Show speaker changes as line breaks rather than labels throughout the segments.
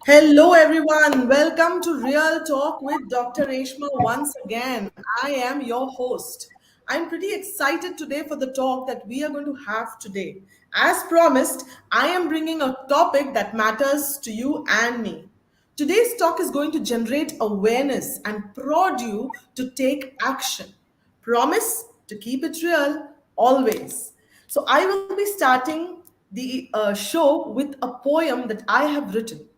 Hello, everyone. Welcome to Real Talk with Dr. Reshma once again. I am your host. I'm pretty excited today for the talk that we are going to have today. As promised, I am bringing a topic that matters to you and me. Today's talk is going to generate awareness and prod you to take action. Promise to keep it real always. So, I will be starting the show with a poem that I have written.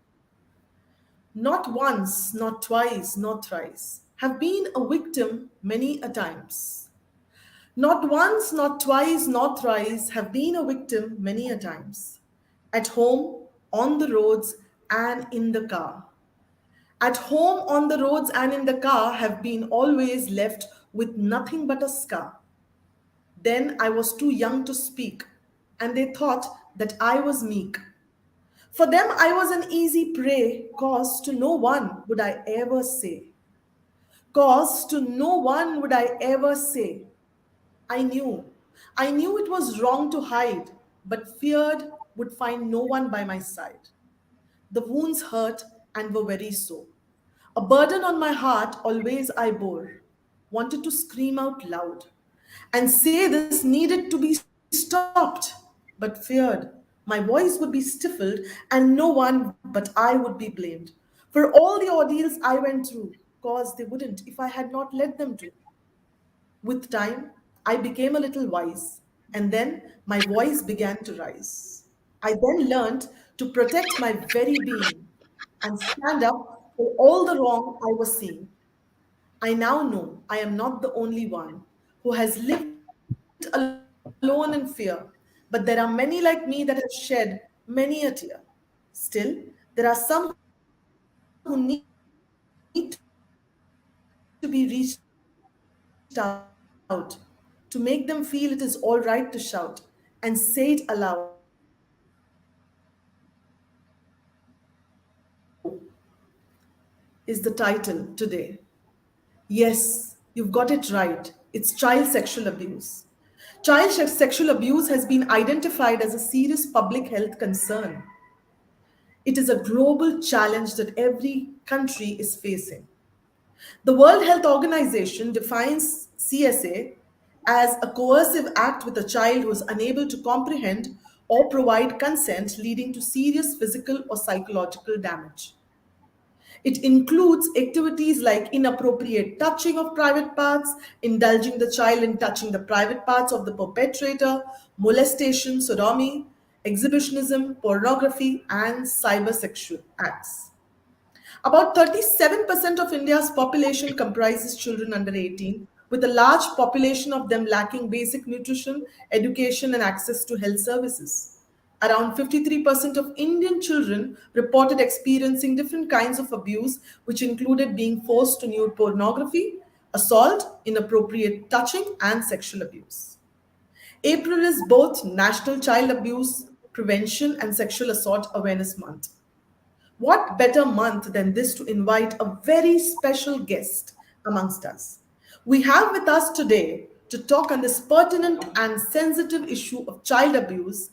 Not once, not twice, not thrice. Have been a victim many a times. Not once, not twice, not thrice. Have been a victim many a times. At home, on the roads, and in the car. At home, on the roads, and in the car, have been always left with nothing but a scar. Then I was too young to speak, and they thought that I was meek. For them, I was an easy prey, cause to no one would I ever say. Cause to no one would I ever say. I knew. I knew it was wrong to hide, but feared would find no one by my side. The wounds hurt and were very sore. A burden on my heart always I bore. Wanted to scream out loud and say this needed to be stopped, but feared my voice would be stifled and no one but I would be blamed. For all the ordeals I went through, cause they wouldn't if I had not let them to. With time, I became a little wise, and then my voice began to rise. I then learned to protect my very being and stand up for all the wrong I was seeing. I now know I am not the only one who has lived alone in fear, but there are many like me that have shed many a tear. Still, there are some who need to be reached out, to make them feel it is all right to shout and say it aloud. To make them feel it is all right to shout and say it aloud. So, is the title today. Yes, you've got it right. It's child sexual abuse. Sexual abuse has been identified as a serious public health concern. It is a global challenge that every country is facing. The World Health Organization defines CSA as a coercive act with a child who is unable to comprehend or provide consent, leading to serious physical or psychological damage. It includes activities like inappropriate touching of private parts, indulging the child in touching the private parts of the perpetrator, molestation, sodomy, exhibitionism, pornography, and cybersexual acts. About 37% of India's population comprises children under 18, with a large population of them lacking basic nutrition, education, and access to health services. Around 53% of Indian children reported experiencing different kinds of abuse, which included being forced to nude pornography, assault, inappropriate touching, and sexual abuse. April is both National Child Abuse Prevention and Sexual Assault Awareness Month. What better month than this to invite a very special guest amongst us? We have with us today to talk on this pertinent and sensitive issue of child abuse,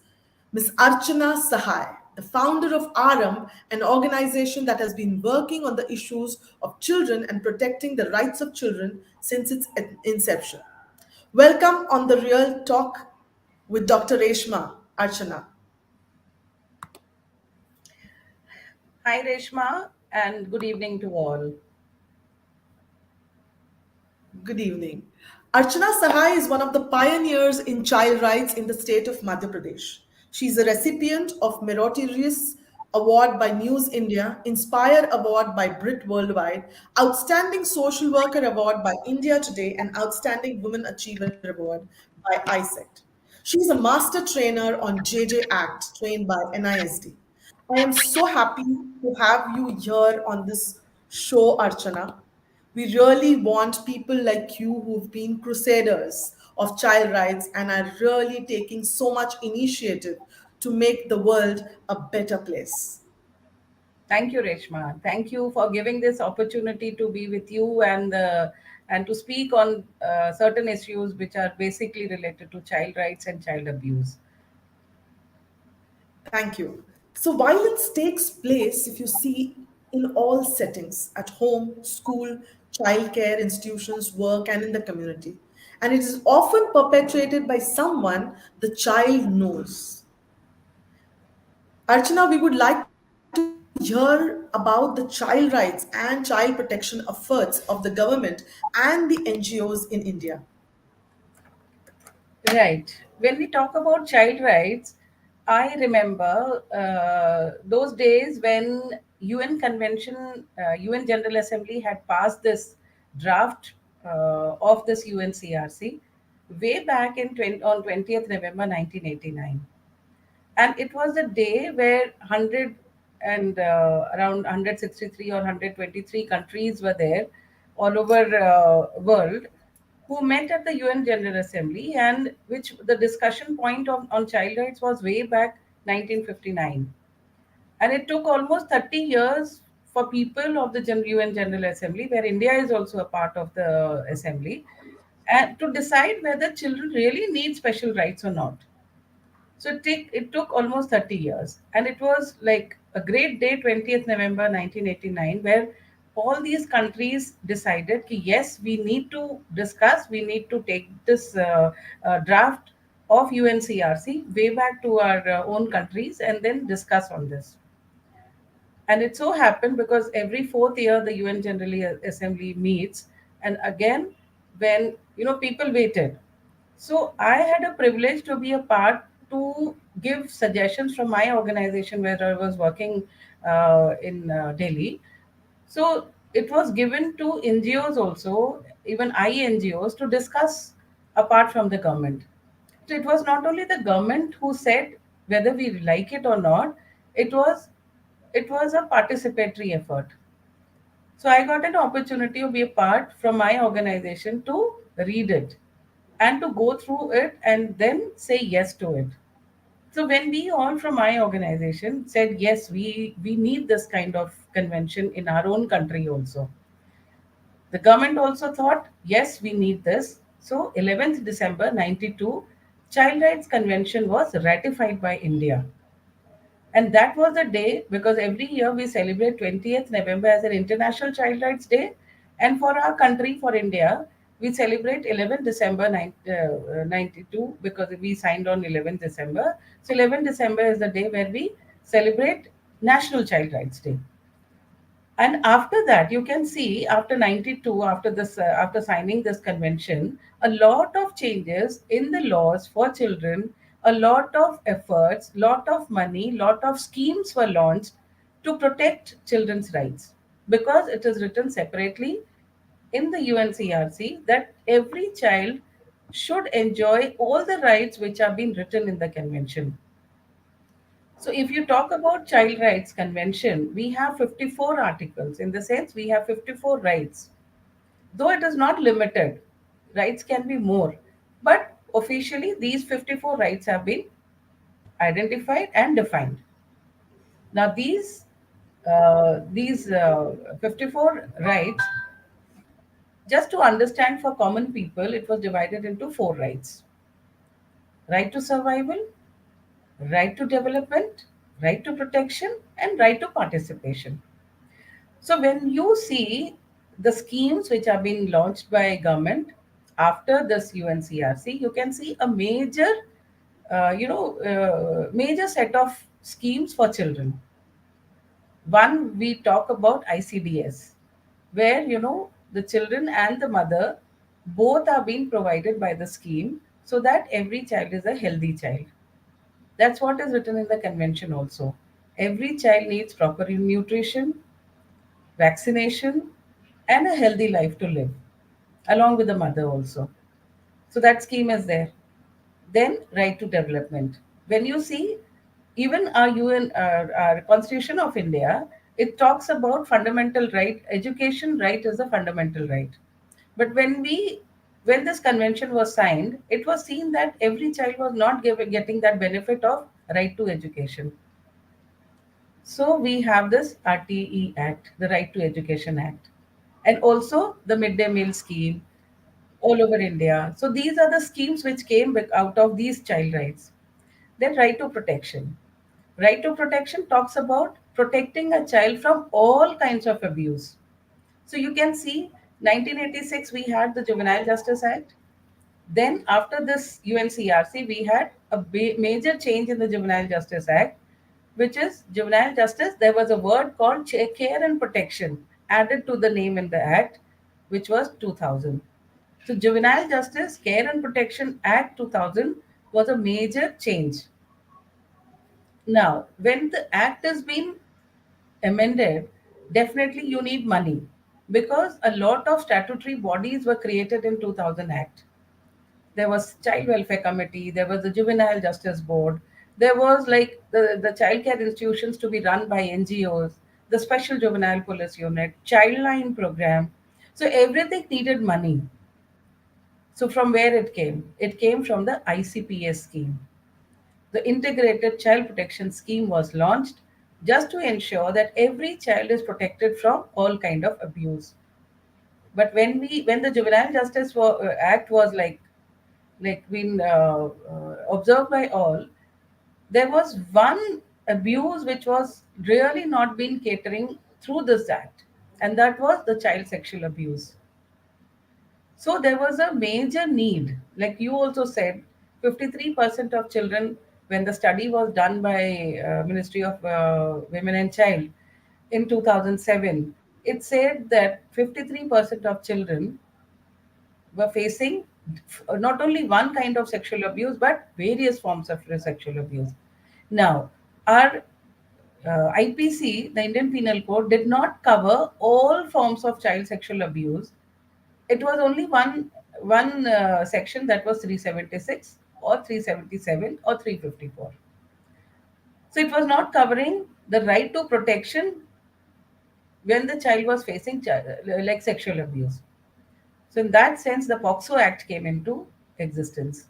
Ms. Archana Sahay, the founder of ARAM, an organization that has been working on the issues of children and protecting the rights of children since its inception. Welcome on the Real Talk with Dr. Reshma, Archana.
Hi, Reshma, and good evening to all.
Good evening. Archana Sahay is one of the pioneers in child rights in the state of Madhya Pradesh. She is a recipient of Meritorious Award by News India, Inspire Award by Brit Worldwide, Outstanding Social Worker Award by India Today, and Outstanding Women Achiever Award by ISET. She is a master trainer on JJ Act, trained by NISD. I am so happy to have you here on this show, Archana. We really want people like you who've been crusaders of child rights and are really taking so much initiative to make the world a better place.
Thank you, Reshma. Thank you for giving this opportunity to be with you and to speak on certain issues which are basically related to child rights and child abuse.
Thank you. So, violence takes place, if you see, in all settings at home, school, childcare, institutions, work, and in the community. And it is often perpetrated by someone the child knows. Archana, we would like to hear about the child rights and child protection efforts of the government and the NGOs in India.
Right. When we talk about child rights, I remember those days when UN General Assembly had passed this draft of this UNCRC way back on 20th November 1989. And it was the day where 100 and around 163 or 123 countries were there all over world, who met at the UN General Assembly, and which the discussion point on child rights was way back 1959. And it took almost 30 years for people of the UN General Assembly, where India is also a part of the assembly, and to decide whether children really need special rights or not. So it took almost 30 years. And it was like a great day, 20th November 1989, where all these countries decided that yes, we need to discuss, we need to take this draft of UNCRC way back to our own countries and then discuss on this. And it so happened because every fourth year the UN General Assembly meets, and again, when people waited, so I had a privilege to be a part to give suggestions from my organization where I was working in Delhi. So it was given to NGOs also, even INGOs, to discuss apart from the government. So it was not only the government who said whether we like it or not. It was it was a participatory effort. So I got an opportunity to be a part from my organization to read it and to go through it and then say yes to it. So when we all from my organization said yes, we need this kind of convention in our own country also. The government also thought yes, we need this. So 11th December 92, Child Rights Convention was ratified by India. And that was the day because every year we celebrate 20th November as an International Child Rights Day. And for our country, for India, we celebrate 11th December 92 because we signed on 11th December. So 11th December is the day where we celebrate National Child Rights Day. And after that, you can see after 92, after signing this convention, a lot of changes in the laws for children, a lot of efforts, lot of money, lot of schemes were launched to protect children's rights, because it is written separately in the UNCRC that every child should enjoy all the rights which are being written in the convention. So, if you talk about Child Rights Convention, we have 54 articles. In the sense, we have 54 rights. Though it is not limited, rights can be more. But officially, these 54 rights have been identified and defined. Now, these 54 rights, just to understand for common people, it was divided into four rights: right to survival, right to development, right to protection, and right to participation. So when you see the schemes which are being launched by government after this UNCRC, you can see a major set of schemes for children. One, we talk about ICDS, where the children and the mother both are being provided by the scheme, so that every child is a healthy child. That's what is written in the convention also. Every child needs proper nutrition, vaccination, and a healthy life to live, along with the mother also. So that scheme is there. Then right to development. When you see, even our UN, our Constitution of India, it talks about fundamental right. Education right is a fundamental right. But when this convention was signed, it was seen that every child was not getting that benefit of right to education. So we have this RTE Act, the Right to Education Act, and also the midday meal scheme all over India. So these are the schemes which came out of these child rights. Then right to protection. Right to protection talks about protecting a child from all kinds of abuse. So you can see 1986 we had the Juvenile Justice Act. Then after this UNCRC we had a major change in the Juvenile Justice Act, which is juvenile justice. There was a word called care and protection added to the name in the act, which was 2000. So Juvenile Justice Care and Protection Act 2000 was a major change. Now, when the act has been amended, definitely you need money, because a lot of statutory bodies were created in 2000 Act. There was Child Welfare Committee, there was the Juvenile Justice Board, there was like the child care institutions to be run by NGOs, the Special Juvenile Police Unit, Childline Program. So everything needed money. So from where it came? It came from the ICPS scheme. The Integrated Child Protection Scheme was launched just to ensure that every child is protected from all kind of abuse. But when the Juvenile Justice Act was like been observed by all, there was one abuse which was really not been catering through this act, and that was the child sexual abuse. So there was a major need. Like you also said, 53% of children, when the study was done by Ministry of Women and Child in 2007, it said that 53% of children were facing not only one kind of sexual abuse but various forms of sexual abuse. Now, our IPC, the Indian Penal Code, did not cover all forms of child sexual abuse. It was only one section, that was 376 or 377 or 354. So it was not covering the right to protection when the child was facing like sexual abuse. So in that sense, the POXO Act came into existence.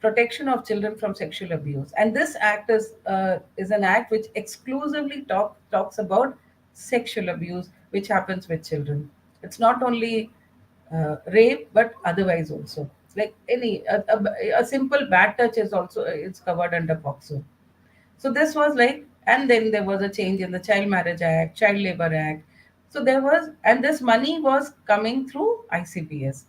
Protection of children from sexual abuse, and this act is an act which exclusively talks about sexual abuse which happens with children. It's not only rape but otherwise also, like a simple bad touch is also it's covered under POXO. So this was like, and then there was a change in the Child Marriage Act, Child Labor Act. So there was, and this money was coming through ICPS.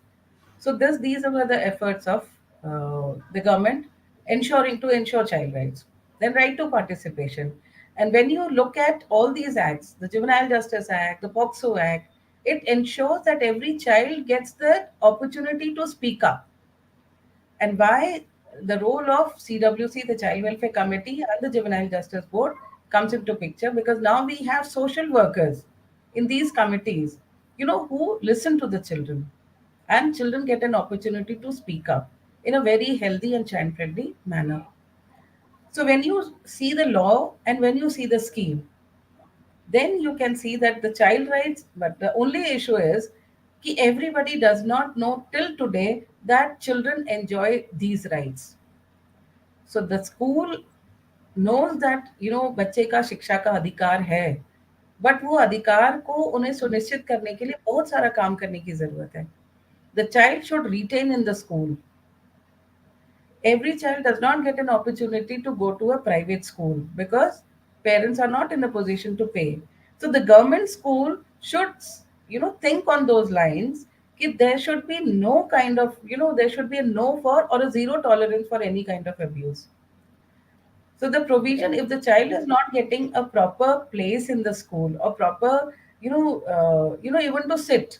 So these were the efforts of the government ensuring to ensure child rights. Then right to participation. And when you look at all these acts, the Juvenile Justice Act, the POXO Act, it ensures that every child gets the opportunity to speak up. And why the role of CWC, the Child Welfare Committee, and the Juvenile Justice Board comes into picture, because now we have social workers in these committees, who listen to the children, and children get an opportunity to speak up in a very healthy and child friendly manner. So when you see the law and when you see the scheme, then you can see that the child rights, but the only issue is कि everybody does not know till today that children enjoy these rights. So the school knows that बच्चे का शिक्षा का अधिकार है, but वो अधिकार को उन्हें सुनिश्चित करने के लिए बहुत सारा काम करने की जरूरत है. The child should retain in the school. Every child does not get an opportunity to go to a private school because parents are not in a position to pay. So the government school should, think on those lines. That there should be no kind of, there should be a no for or a zero tolerance for any kind of abuse. So the provision, if the child is not getting a proper place in the school or proper, even to sit,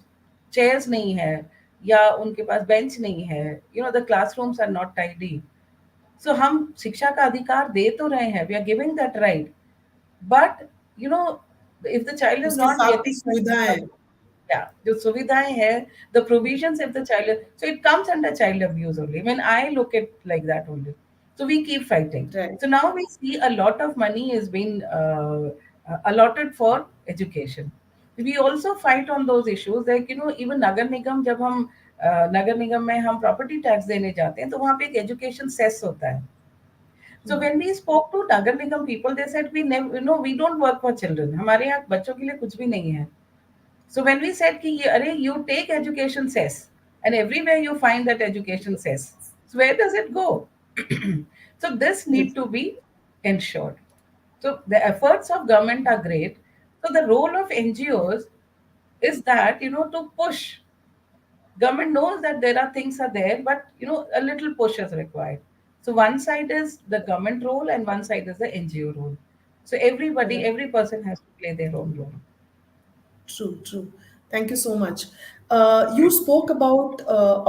chairs नहीं है, या उनके पास bench नहीं है, the classrooms are not tidy. So हम शिक्षा का अधिकार दे तो रहे हैं, we are giving that right, but if the child is
उसके
not
साथ
getting
कुछ सुविधाएं.
yeah, जो सुविधाएं है, the provisions if the child, so it comes under child abuse only. When I look at like that only, so we keep fighting.
Right.
So now we see a lot of money is being allotted for education. We also fight on those issues, like even नगर निगम, जब हम नगर निगम में हम property tax देने जाते हैं तो वहाँ पे एक एजुकेशन सेस होता है. So when we spoke to Nagar Nigam people, they said we never, we don't work for children. हमारे यहाँ बच्चों के लिए कुछ भी नहीं है. So when we said कि अरे you take education cess, and everywhere you find that education cess, so where does it go? So this need
Yes.
to be ensured. So the efforts of government are great. So the role of NGOs is that, to push. Government knows that there are things are there, but a little push is required. So one side is the government role and one side is the NGO role. So everybody,
Right.
every person has to play their own role.
True, true. Thank you so much. You spoke about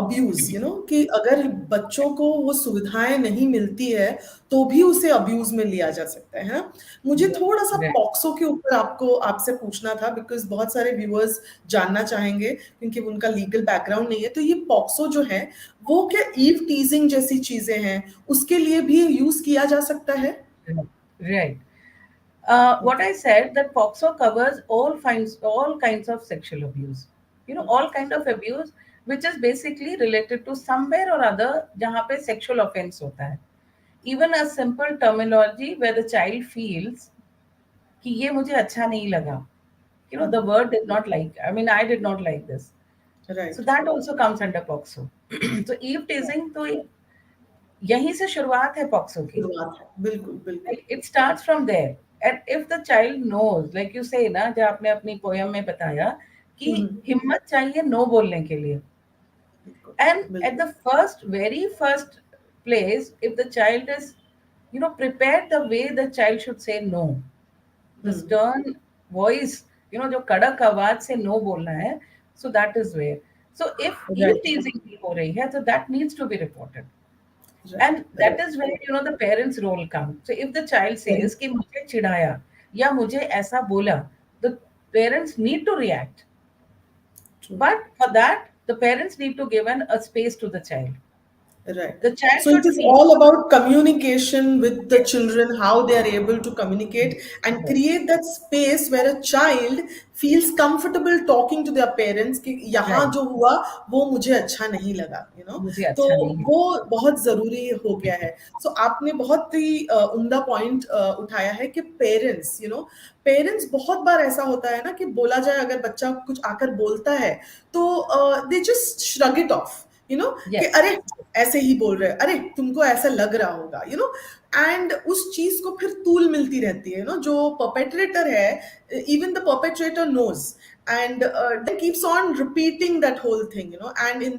abuse, कि अगर बच्चों को वो सुविधाएं नहीं मिलती है तो भी उसे अब्यूज में लिया जा सकता है ना? मुझे
Right.
थोड़ा सा
Right.
पॉक्सो के ऊपर आपको आपसे पूछना था बिकॉज बहुत सारे व्यूअर्स जानना चाहेंगे क्योंकि उनका लीगल बैकग्राउंड नहीं है तो ये पॉक्सो जो है वो क्या ईव टीजिंग जैसी चीजें हैं उसके लिए भी यूज किया जा सकता है?
Right. Right. What
okay,
I said, that POXO covers all kinds of sexual abuse. All kind of abuse which is basically related to somewhere or other जहाँ पे sexual offense होता है. Even a simple terminology where the child feels कि ये मुझे अच्छा नहीं लगा. The word did not like. I mean, I did not like this. So
right,
that also comes under POXO. So eve teasing तो यहीं से शुरुआत है POXO की.
शुरुआत है, बिल्कुल बिल्कुल।
Like, it starts from there. And if the child knows, like you say ना, जो आपने अपनी पोयम में बताया कि
हम्म,
हिम्मत चाहिए नो बोलने के लिए.
बिल्कुल
And at
बिल्कुल।
the very first place, if the child is, prepared the way the child should say no, the
hmm,
stern voice, जो कड़क आवाज से no बोलना है, so that is where. So if eve
right,
teasing भी हो रही है, so that needs to be reported.
Right,
And that
right,
is where the parents role comes. So if the child says कि मुझे चिढ़ाया या मुझे ऐसा बोला, the parents need to react.
True,
But for that, the parents need to give a space to the child.
right.
The child
So it
should
is
feel.
all about communication with the
Yes,
children, how they are able to communicate
yes,
and
yes,
create that space where a child feels comfortable talking to their parents कि यहाँ
right.
जो हुआ वो मुझे अच्छा नहीं लगा,
मुझे
तो
अच्छा नहीं
वो
लगा.
बहुत जरूरी हो गया है. सो आपने बहुत ही उम्दा पॉइंट उठाया है कि पेरेंट्स पेरेंट्स बहुत बार ऐसा होता है ना कि बोला जाए अगर बच्चा कुछ आकर बोलता है तो they just shrug it of कि
Yes,
अरे ऐसे ही बोल रहे हैं, अरे तुमको ऐसा लग रहा होगा एंड उस चीज को फिर तूल मिलती रहती है जो परपेट्रेटर है even the perpetrator knows and then keeps on repeating that whole thing and in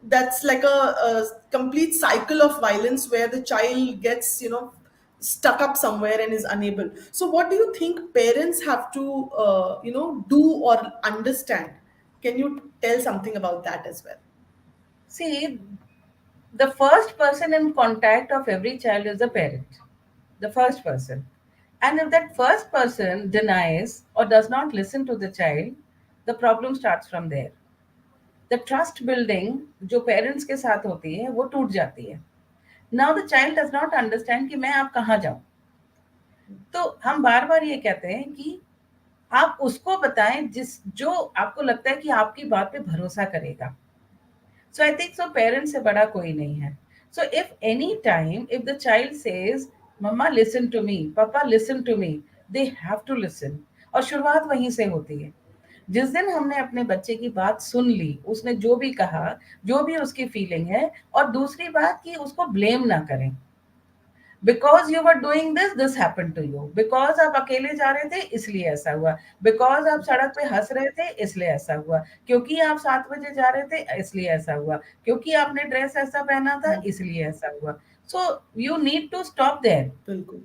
that's like a complete cycle of violence where the child gets stuck up somewhere and is unable. So what do you think parents have to do or understand? Can you tell something about that as well?
see, the first person in contact of every child is the parent, the first person. And if that first person denies or does not listen to the child, the problem starts from there. The trust building जो parents के साथ होती है वो टूट जाती है. Now the child does not understand कि मैं आप कहाँ जाऊं. तो हम बार बार ये कहते हैं कि आप उसको बताएं जो आपको लगता है कि आपकी बात पे भरोसा करेगा. सो आई थिंक सो पेरेंट्स से बड़ा कोई नहीं है. So if any time if the child says mamma listen to me, papa listen to me, they have to listen. और शुरुआत वहीं से होती है. जिस दिन हमने अपने बच्चे की बात सुन ली, उसने जो भी कहा, जो भी उसकी फीलिंग है, और दूसरी बात कि उसको ब्लेम ना करें. Because you were doing this happen to you, because आप अकेले जा रहे थे इसलिए ऐसा हुआ, बिकॉज आप सड़क पे हंस रहे थे इसलिए ऐसा हुआ, क्योंकि आप 7 बजे जा रहे थे इसलिए ऐसा हुआ, क्योंकि आपने ड्रेस ऐसा पहना था इसलिए ऐसा हुआ. So you need to stop there.
बिल्कुल,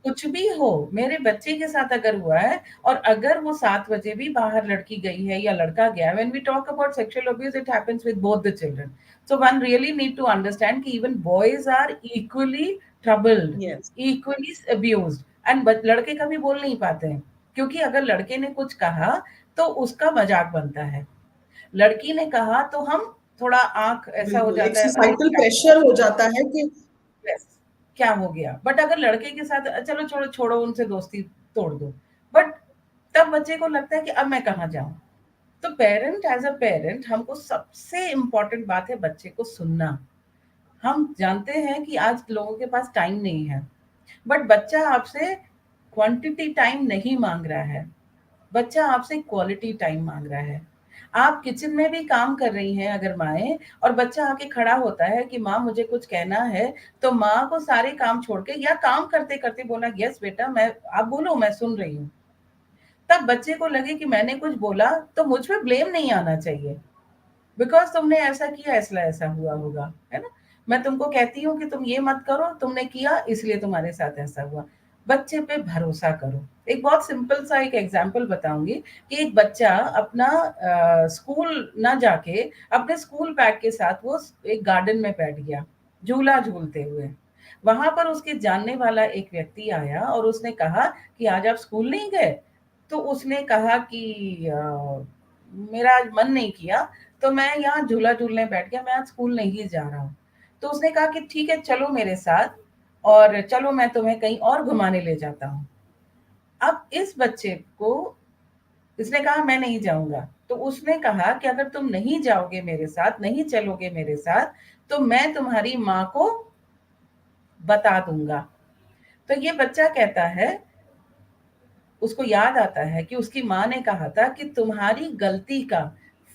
कुछ भी हो, मेरे बच्चे के साथ अगर हुआ है, और अगर वो 7 बजे भी बाहर लड़की गई है या लड़का गया, when we talk about sexual abuse it happens with both the children. So one really need to understand कि even boys are equally troubled,
yes,
equally abused. And लड़के कभी बोल नहीं पाते हैं, क्योंकि अगर लड़के ने कुछ कहा तो उसका मजाक बनता है, लड़की ने कहा तो हम थोड़ा आंख ऐसा हो
बिल्कुल एक
जाता है, अरे
सोसाइटल
क्या
प्रेशर हो जाता है कि
Yes, क्या हो गया. बट अगर लड़के के साथ चलो छोड़ो छोड़ो उनसे दोस्ती तोड़ दो, बट तब बच्चे को लगता है कि अब मैं कहाँ जाऊं. तो पेरेंट एज अ पेरेंट हमको सबसे इम्पोर्टेंट बात है बच्चे को सुनना. हम जानते हैं कि आज लोगों के पास टाइम नहीं है, बट बच्चा आपसे क्वांटिटी टाइम नहीं मांग रहा है, बच्चा आपसे क्वालिटी टाइम मांग रहा है. आप किचन में भी काम कर रही हैं अगर माएँ, और बच्चा आके खड़ा होता है कि माँ मुझे कुछ कहना है, तो माँ को सारे काम छोड़ के या काम करते-करते बोला, "यस बेटा, मैं आप बोलो, मैं सुन रही हूँ।" तब बच्चे को लगे कि मैंने कुछ बोला तो मुझ पे ब्लेम नहीं आना चाहिए, बिकॉज़ तुमने ऐसा किया इसलिए ऐसा हुआ होगा, है ना? मैं तुमको कहती हूँ कि तुम ये मत करो, तुमने किया इसलिए तुम्हारे साथ ऐसा हुआ। बच्चे पे भरोसा करो। एक बहुत सिंपल सा एक एग्ज़ाम्पल बताऊँगी कि एक बच्चा अपना स्कूल ना जाके अपने स्कूल बैग के साथ वो एक गार्डन में बैठ गया, झूला झूलते हुए। वहाँ पर उसके जानने वाला एक व्यक्ति आया और उसने कहा कि आज आप स्कूल नहीं गए? तो उसने कहा कि मेरा आज मन नहीं किया, तो मैं यहाँ झूला झूलने बैठ गया, मैं आज स्कूल नहीं जा रहा हूँ। तो उसने कहा कि ठीक है, चलो मेरे साथ और चलो मैं तुम्हें कहीं और घुमाने ले जाता हूँ। अब इस बच्चे को इसने कहा मैं नहीं जाऊँगा, तो उसने कहा कि अगर तुम नहीं जाओगे मेरे साथ, नहीं चलोगे मेरे साथ, तो मैं तुम्हारी माँ को बता दूँगा। तो ये बच्चा कहता है, उसको याद आता है कि उसकी माँ ने कहा था कि तुम्हारी गलती का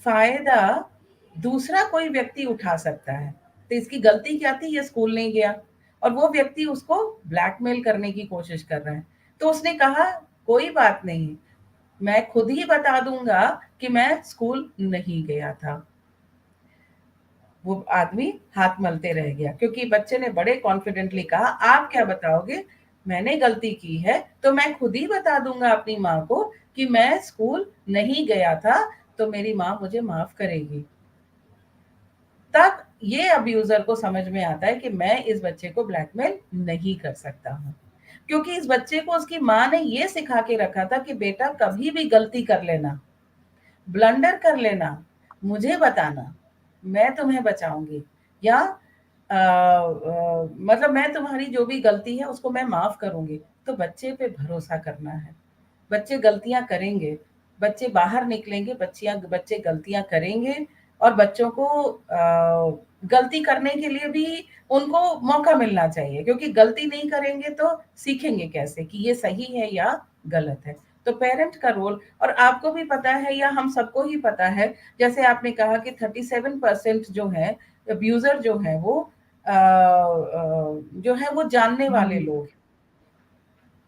फ़ायदा दूसरा कोई व्यक्ति उठा सकता है। तो इसकी गलती क्या थी? ये स्कूल नहीं गया और वो व्यक्ति उसको ब्लैकमेल करने की कोशिश कर रहा है। तो उसने कहा, कोई बात नहीं, मैं खुद ही बता दूँगा कि मैं स्कूल नहीं गया था। वो आदमी हाथ मलते रह गया क्योंकि बच्चे ने बड़े कॉन्फिडेंटली कहा, आप क्या बताओगे? मैंने गलती की है तो मैं खुद ही बता दूंगा अपनी माँ को कि मैं स्कूल नहीं गया था, तो मेरी माँ मुझे माफ करेगी। तब ये अब्यूजर को समझ में आता है कि मैं इस बच्चे को ब्लैकमेल नहीं कर सकता हूँ, क्योंकि इस बच्चे को उसकी माँ ने ये सिखा के रखा था कि बेटा कभी भी गलती कर लेना, ब्लंडर कर लेना, मुझे बताना, मैं तुम्हें बचाऊँगी, या मतलब मैं तुम्हारी जो भी गलती है उसको मैं माफ़ करूँगी। तो बच्चे पे भरोसा करना है। बच्चे गलतियाँ करेंगे, बच्चे बाहर निकलेंगे, बच्चे गलतियाँ करेंगे और बच्चों को गलती करने के लिए भी उनको मौका मिलना चाहिए, क्योंकि गलती नहीं करेंगे तो सीखेंगे कैसे कि ये सही है या गलत है। तो पेरेंट का रोल, और आपको भी पता है या हम सबको ही पता है, जैसे आपने कहा कि 37% जो है अब्यूज़र जो है वो जो है वो जानने वाले
हम्म।
लोग,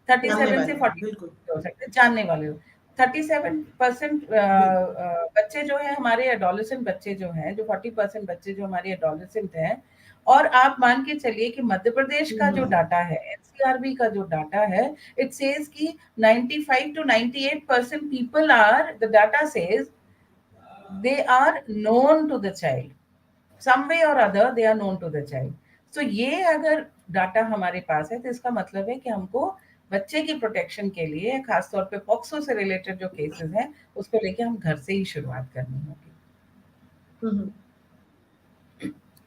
37
जानने
से
वाले हैं
40
बिल्कुल।
हो सकते हैं जानने वाले लोग। 37%
बिल्कुल।
बच्चे जो हैं हमारे एडोलेसेंट बच्चे जो हैं, जो 40% बच्चे जो हमारे एडोलेसेंट हैं, और आप मान के चलिए कि मध्य प्रदेश का जो
हम्म।
डाटा है, एनसीआरबी का जो डाटा है, इट सेज कि 95 to 98% people are, the data says they are known to the child, some way or other they are known to the child. So ये अगर डाटा हमारे पास है तो इसका मतलब है कि हमको बच्चे की प्रोटेक्शन के लिए खासतौर पे पॉक्सो से रिलेटेड जो केसेस हैं उसको लेके हम घर से ही शुरुआत करनी होगी।
हम्म।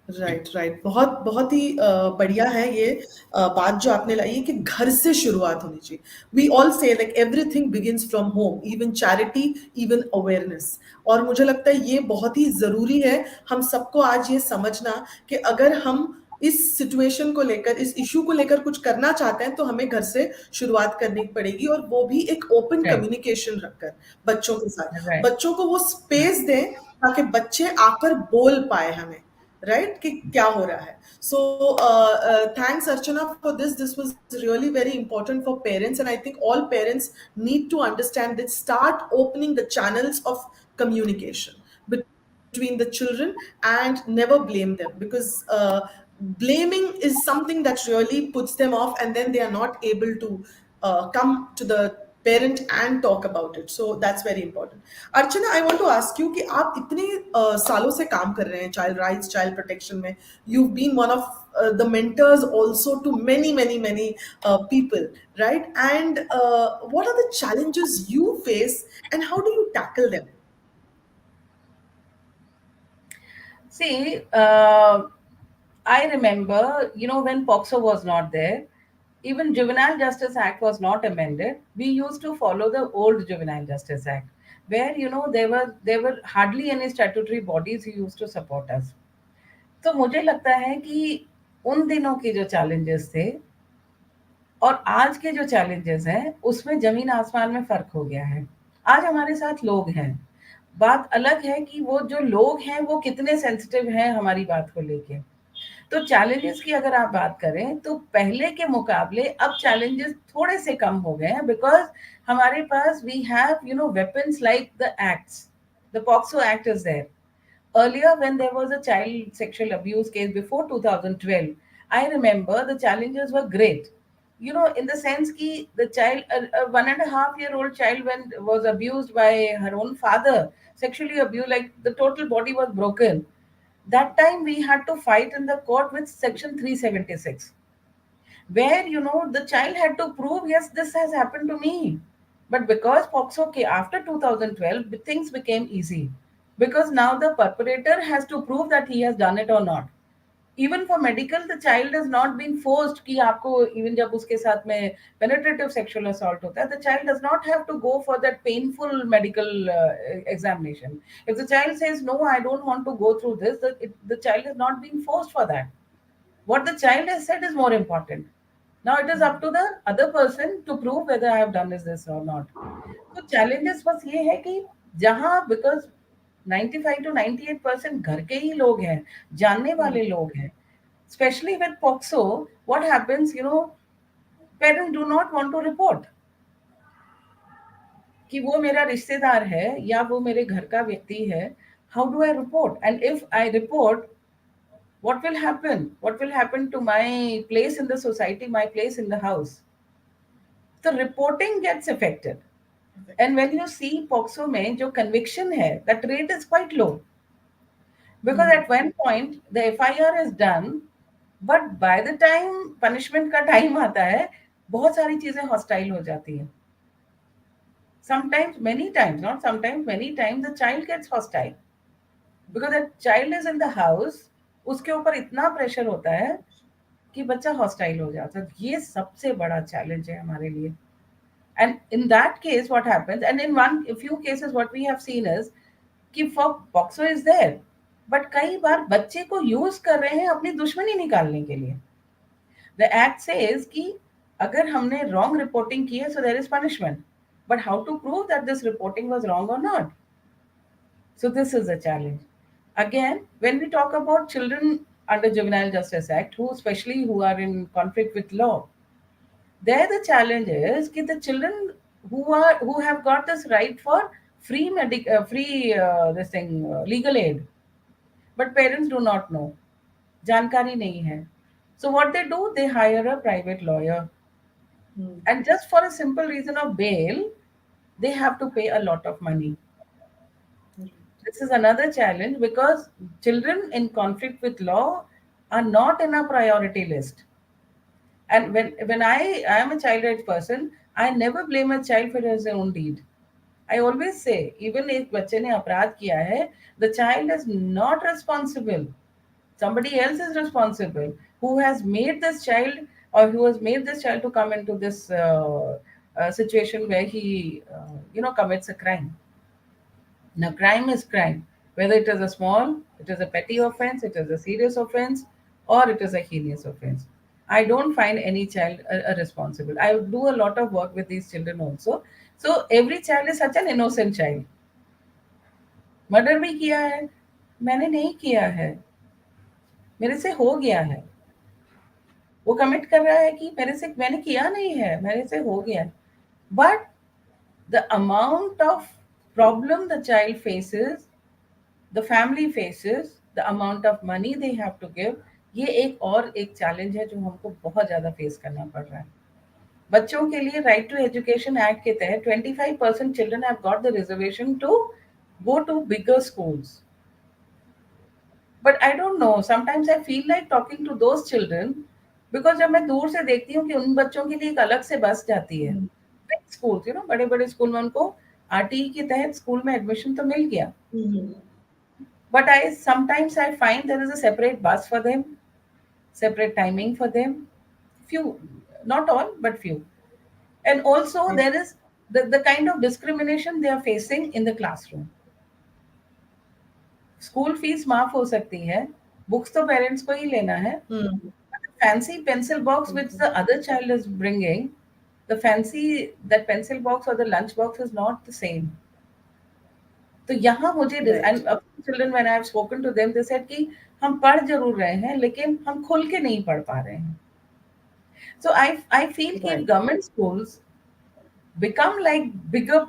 Right, right. बहुत बहुत ही बढ़िया है ये बात जो आपने लाई है कि घर से शुरुआत होनी चाहिए। वी ऑल से like everything begins from home, even charity, even awareness. और मुझे लगता है ये बहुत ही जरूरी है हम सबको आज ये समझना कि अगर हम इस सिचुएशन को लेकर, इस इशू को लेकर कुछ करना चाहते हैं तो हमें घर से शुरुआत करनी पड़ेगी, और वो भी एक ओपन
राइट,
कम्युनिकेशन रखकर बच्चों के साथ।
राइट,
बच्चों को वो स्पेस दें ताकि बच्चे आकर बोल पाए हमें, राइट, कि क्या हो रहा है। So thanks Archana for this was really very important for parents, and I think all parents need to understand that, start opening the channels of communication between the children and never blame them, because blaming is something that really puts them off, and then they are not able to come to the parent and talk about it. So that's very important. Archana, I want to ask you कि आप इतने सालों से काम कर रहे हैं child rights, child protection में। You been one of the mentors also to many many many people, right? And what are the challenges you face, and how do you tackle them?
see, I remember, when POXO was not there, even Juvenile Justice Act was not amended. We used to follow the old Juvenile Justice Act, where there were hardly any statutory bodies who used to support us. तो मुझे लगता है कि उन दिनों के जो challenges थे और आज के जो चैलेंजेस हैं उसमें जमीन आसमान में फर्क हो गया है। आज हमारे साथ लोग हैं, बात अलग है कि वो जो लोग हैं वो कितने सेंसिटिव हैं हमारी बात को लेके। तो चैलेंजेस की अगर आप बात करें तो पहले के मुकाबले अब चैलेंजेस थोड़े से कम हो गए हैं, बिकॉज हमारे पास we have weapons like the acts, the POCSO act is there. Earlier, when there was a child sexual abuse case before 2012, I remember the challenges were great. In the sense ki the child, a 1.5-year-old child, when was abused by her own father, sexually abused, like the total body was broken. That time we had to fight in the court with Section 376, where the child had to prove, yes, this has happened to me. But because POXO after 2012, things became easy, because now the perpetrator has to prove that he has done it or not. Even for medical, the child has not been forced कि आपको, even जब उसके साथ में penetrative sexual assault होता है, the child does not have to go for that painful medical examination. If the child says no, I don't want to go through this, the child is not being forced for that. What the child has said is more important. Now it is up to the other person to prove whether I have done this or not. तो challenges बस ये है कि जहाँ, because 95 to 98% घर के ही लोग हैं, जानने वाले लोग हैं. Especially with POXO, what happens, parents do not want to report कि वो मेरा रिश्तेदार है या वो मेरे घर का व्यक्ति है. How do I report? And if I report, what will happen? What will happen to my place in the society, my place in the house? The reporting gets affected. And when you see POXO में जो conviction है, that rate is quite low. Because at one point the FIR is done, but by the time punishment का time आता है, बहुत सारी चीजें hostile हो जाती हैं. Sometimes, many times, not sometimes, many times the child gets hostile. Because that child is in the house, उसके ऊपर इतना pressure होता है कि बच्चा hostile हो जाता है. ये सबसे बड़ा challenge है हमारे लिए. And in that case, what happens, and in a few cases, what we have seen is कि for POXO is there, but कई बार बच्चे को use कर रहे हैं अपनी दुश्मनी निकालने के लिए. The act says कि अगर हमने wrong reporting की है, so there is punishment. But how to prove that this reporting was wrong or not? So this is a challenge. Again, when we talk about children under Juvenile Justice Act, who are in conflict with law, there the challenge is that the children who have got this right for free this thing legal aid, but parents do not know, जानकारी नहीं है. So what they do, they hire a private lawyer, and just for a simple reason of bail, they have to pay a lot of money. This is another challenge because children in conflict with law are not in a priority list. And when I am a child rights person, I never blame a child for his own deed. I always say, even if बच्चे ने अपराध किया है, the child is not responsible. Somebody else is responsible who has made this child, or who has made this child to come into this situation where he commits a crime. Now, crime is crime, whether it is a small, it is a petty offense, it is a serious offense, or it is a heinous offense. I don't find any child responsible. I do a lot of work with these children also. So every child is such an innocent child. Murder भी किया है, मैंने नहीं किया है, मेरे से हो गया है. वो कमिट कर रहा है कि मैंने किया नहीं है, मेरे से हो गया. But the amount of problem the child faces, the family faces, the amount of money they have to give, ये एक चैलेंज है जो हमको बहुत ज्यादा फेस करना पड़ रहा है. बच्चों के लिए राइट टू एजुकेशन एक्ट के तहत 25% children have got the reservation to go to bigger schools. But I don't know, sometimes I feel like talking to those children, because जब मैं दूर से देखती हूँ कि उन बच्चों के लिए एक अलग से बस जाती है. स्कूल, बड़े बड़े स्कूल में उनको आरटीई के तहत स्कूल में एडमिशन तो मिल गया. But I sometimes I find there is a separate bus for them, separate timing for them. Few, not all, but few. And also there is the kind of discrimination they are facing in the classroom. School fees माफ हो सकती है, books तो parents को ही लेना है. Fancy pencil box which the other child is bringing, that pencil box or the lunch box is not the same. तो यहाँ मुझे
Right.
And children when I have spoken to them they said कि हम पढ़ जरूर रहे हैं लेकिन हम खुल के नहीं पढ़ पा रहे हैं. So I feel कि if
Right.
government schools become like bigger,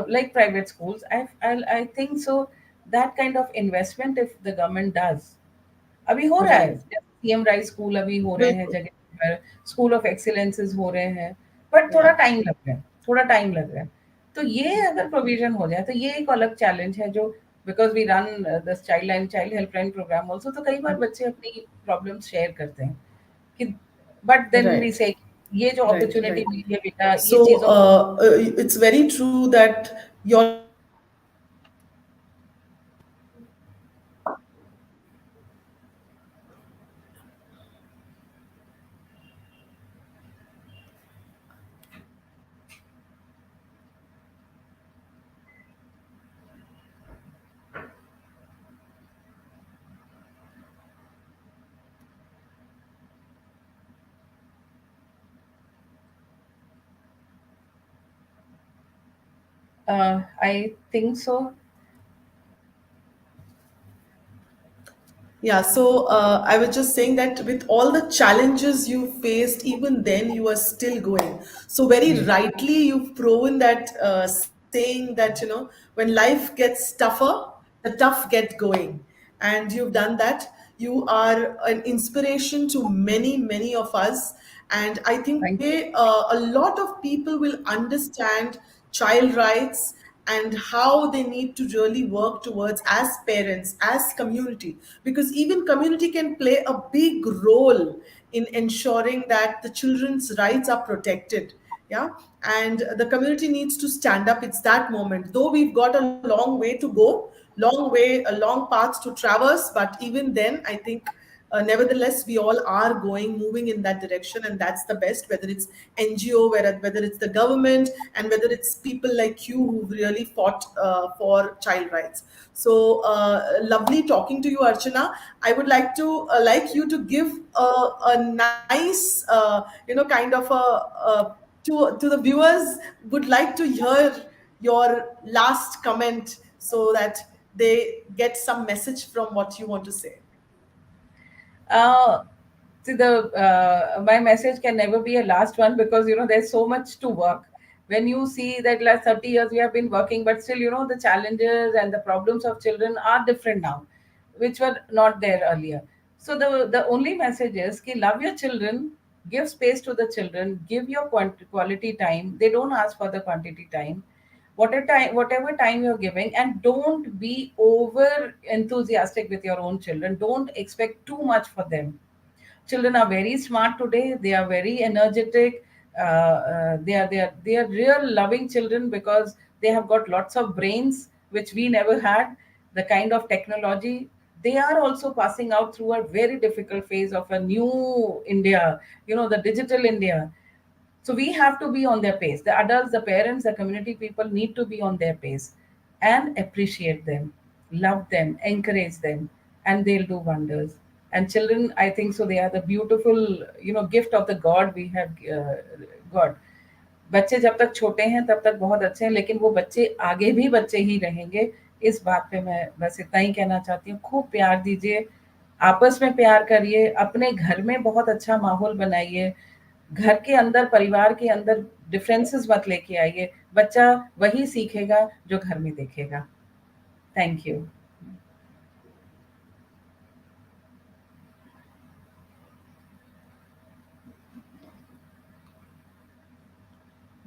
like private schools, I think so that kind of investment if the government does, अभी हो रहा है,
Right.
सीएम राइज स्कूल अभी हो रहे हैं
बिल्कुल.
जगह पर, स्कूल ऑफ एक्सीलेंसेस हो रहे हैं, बट थोड़ा
Yeah.
टाइम लग रहा है, थोड़ा टाइम लग रहा है. तो ये अगर प्रोविजन हो जाए तो ये एक अलग चैलेंज है जो, because we run this child line child helpline program also, तो कई बार बच्चे अपनी प्रॉब्लम्स शेयर करते हैं कि, बट देन वी
Right.
से ये जो
Right.
Opportunity
Right.
मिली है बेटा ये
So
चीजों को.
it's very true that your
I think so.
Yeah, so I was just saying that with all the challenges you faced, even then you are still going. So very rightly you've proven that saying that when life gets tougher, the tough get going, and you've done that. You are an inspiration to many of us, and I think
Thank you.
today a lot of people will understand child rights and how they need to really work towards as parents, as community, because even community can play a big role in ensuring that the children's rights are protected. Yeah. And the community needs to stand up. It's that moment, though we've got a long way to go, long way, a long path to traverse, but even then I think nevertheless we all are going moving in that direction, and that's the best, whether it's NGO, whether it's the government, and whether it's people like you who've really fought for child rights. So lovely talking to you, Archana. I would like you to give a nice kind of to the viewers, would like to hear your last comment so that they get some message from what you want to say.
Uh, See, the my message can never be a last one because there's so much to work. When you see that last 30 years we have been working, but still the challenges and the problems of children are different now, which were not there earlier. So the only message is ki love your children, give space to the children, give your quality time. They don't ask for the quantity time, whatever time you're giving, and don't be over enthusiastic with your own children. Don't expect too much for them. Children are very smart today, they are very energetic, they are real loving children because they have got lots of brains which we never had, the kind of technology. They are also passing out through a very difficult phase of a new India, the digital India. So we have to be on their pace. The adults, the parents, the community people need to be on their pace and appreciate them, love them, encourage them, and they'll do wonders. And children, I think so, they are the beautiful, gift of the God we have got. बच्चे जब तक छोटे हैं तब तक बहुत अच्छे हैं, लेकिन वो बच्चे आगे भी बच्चे ही रहेंगे. इस बात पे मैं बस इतना ही कहना चाहती हूँ. खूब प्यार दीजिए, आपस में प्यार करिए, अपने घर में बहुत अच्छा माहौल बनाइए, घर के अंदर परिवार के अंदर डिफरेंसेस मत लेके आइए. बच्चा वही सीखेगा जो घर में देखेगा. Thank you.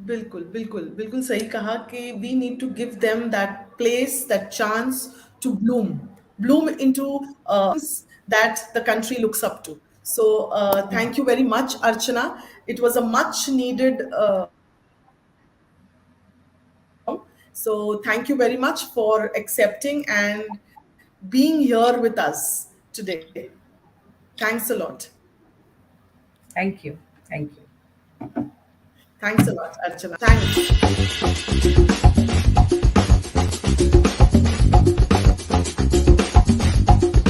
बिल्कुल, बिल्कुल, बिल्कुल सही कहा कि we need to give them that place, that chance to bloom into that the country looks up to. So thank you very much, Archana. It was a much needed so thank you very much for accepting and being here with us today. Thanks a lot.
Thank you. Thank you.
Thanks a lot, Archana. Thanks.